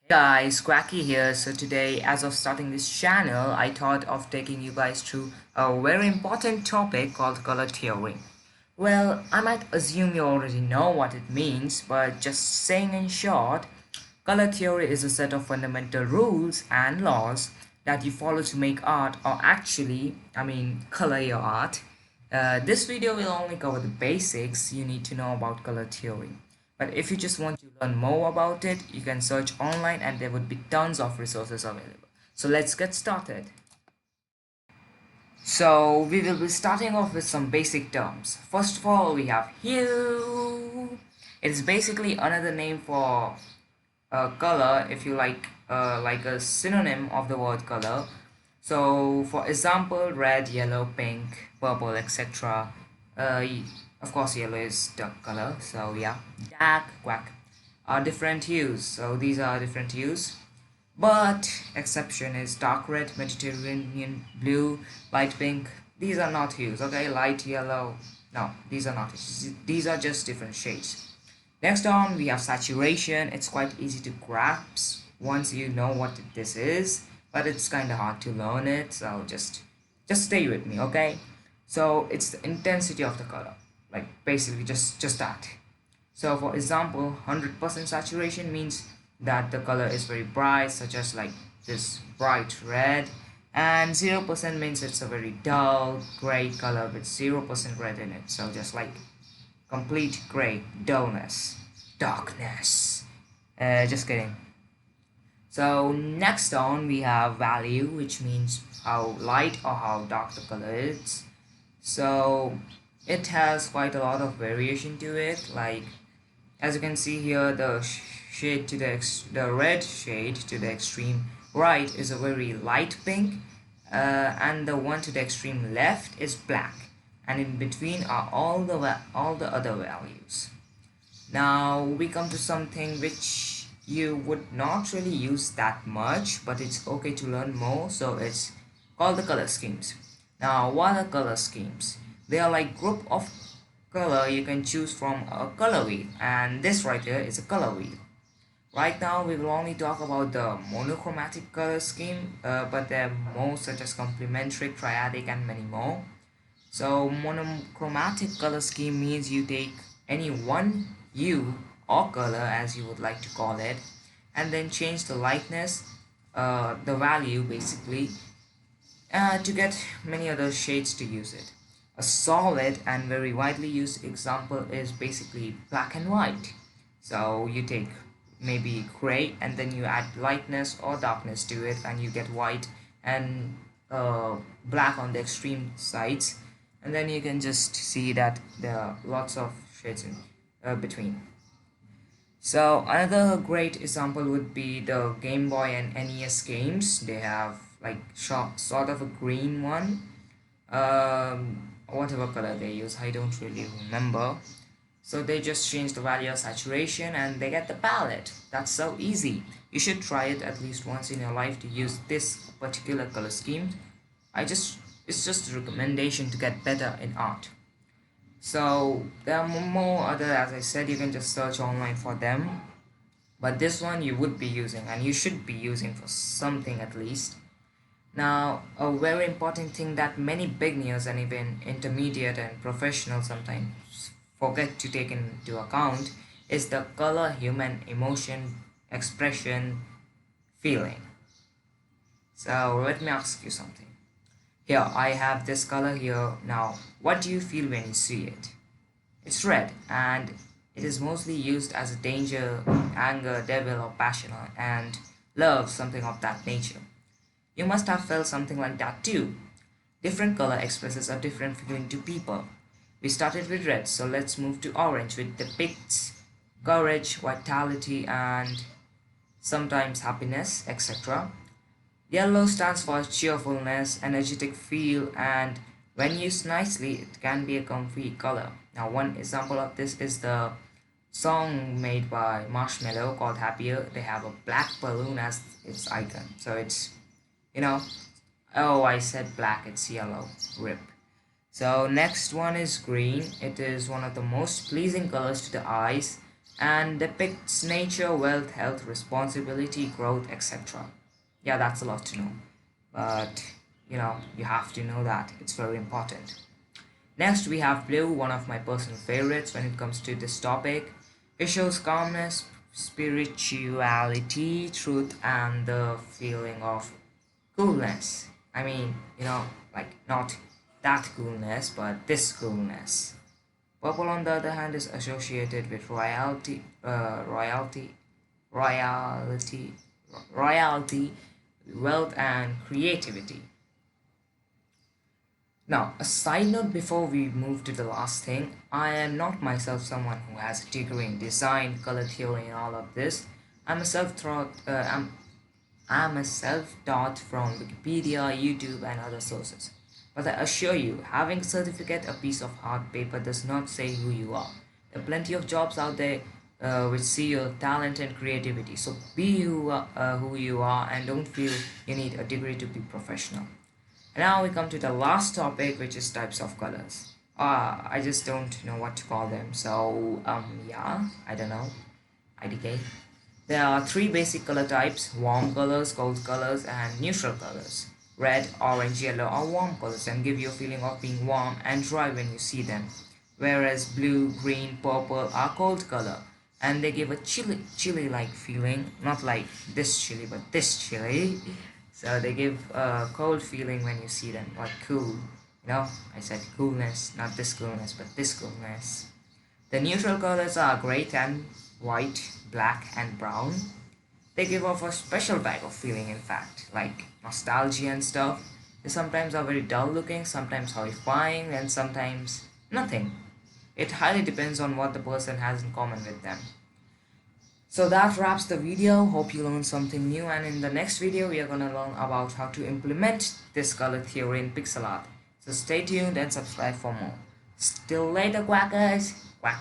Guys, Quacky here. So today, as of starting this channel, I thought of taking you guys through a very important topic called color theory. Well, I might assume you already know what it means, but just saying in short, color theory is a set of fundamental rules and laws that you follow to make art, or actually, color your art. This video will only cover the basics you need to know about color theory. But if you just want to learn more about it, you can search online and there would be tons of resources available. So let's get started. So we will be starting off with some basic terms. First of all, we have hue. It is basically another name for color, if you like a synonym of the word color. So for example, red, yellow, pink, purple, etc. Of course, yellow is dark color, so yeah. Dark, quack, are different hues. So these are different hues. But exception is dark red, Mediterranean blue, light pink. These are not hues, okay? Light yellow. No, these are not hues. These are just different shades. Next on, we have saturation. It's quite easy to grasp once you know what this is, but it's kind of hard to learn it. So just stay with me, okay? So it's the intensity of the color, like basically just that. So for example, 100% saturation means that the color is very bright, such as like this bright red, and 0% means it's a very dull gray color with 0% red in it. So just like complete gray, dullness, darkness. Just kidding. So next on we have value, which means how light or how dark the color is. So it has quite a lot of variation to it. Like as you can see here, the shade to the red shade to the extreme right is a very light pink, and the one to the extreme left is black, and in between are all the other values. Now we come to something which you would not really use that much, but it's okay to learn more. So it's called the color schemes. Now what are color schemes? They are like group of color you can choose from a color wheel, and this right here is a color wheel. Right now we will only talk about the monochromatic color scheme, but there are more such as complementary, triadic, and many more. So monochromatic color scheme means you take any one hue or color, as you would like to call it, and then change the lightness, the value basically, to get many other shades to use it. A solid and very widely used example is basically black and white. So you take maybe gray and then you add lightness or darkness to it and you get white and black on the extreme sides, and then you can just see that there are lots of shades in between. So another great example would be the Game Boy and NES games. They have like sort of a green one, whatever color they use, I don't really remember. So they just change the value of saturation and they get the palette. That's so easy. You should try it at least once in your life to use this particular color scheme. It's just a recommendation to get better in art. So there are more other, as I said, you can just search online for them. But this one you would be using and you should be using for something at least. Now, a very important thing that many beginners and even intermediate and professionals sometimes forget to take into account is the color, human emotion, expression, feeling. So let me ask you something. Here, I have this color here. Now, what do you feel when you see it? It's red, and it is mostly used as a danger, anger, devil, or passion, and love, something of that nature. You must have felt something like that too. Different color expresses a different feeling to people. We started with red, so let's move to orange, which depicts courage, vitality, and sometimes happiness, etc. Yellow stands for cheerfulness, energetic feel, and when used nicely, it can be a comfy color. Now, one example of this is the song made by Marshmello called Happier. They have a black balloon as its icon. So it's, you know, oh, I said black, it's yellow. Rip. So next one is green. It is one of the most pleasing colors to the eyes. and depicts nature, wealth, health, responsibility, growth, etc. Yeah, that's a lot to know, but you have to know that it's very important. Next, we have blue, one of my personal favorites when it comes to this topic. It shows calmness, spirituality, truth, and the feeling of coolness. I mean, like not that coolness, but this coolness. Purple, on the other hand, is associated with royalty, royalty, wealth, and creativity. Now, a side note before we move to the last thing, I am not myself someone who has a degree in design, color theory, and all of this. I'm a self-taught. I'm a self-taught from Wikipedia, YouTube, and other sources. But I assure you, having a certificate, a piece of hard paper, does not say who you are. There are plenty of jobs out there which see your talent and creativity. So be who you are, and don't feel you need a degree to be professional. And now we come to the last topic, which is types of colors. I just don't know what to call them. So yeah, I don't know. IDK. There are three basic color types: warm colors, cold colors, and neutral colors. Red, orange, yellow are warm colors and give you a feeling of being warm and dry when you see them. Whereas blue, green, purple are cold color and they give a chilly like feeling, not like this chilly but this chilly. So they give a cold feeling when you see them, like cool. I said coolness, not this coolness, but this coolness. The neutral colors are gray, tan, white, black, and brown. They give off a special type of feeling, in fact, like nostalgia and stuff. They sometimes are very dull looking, sometimes horrifying, and sometimes nothing. It highly depends on what the person has in common with them. So that wraps the video. Hope you learned something new, and in the next video we are going to learn about how to implement this color theory in pixel art. So stay tuned and subscribe for more. Still later, Quackers. Quack.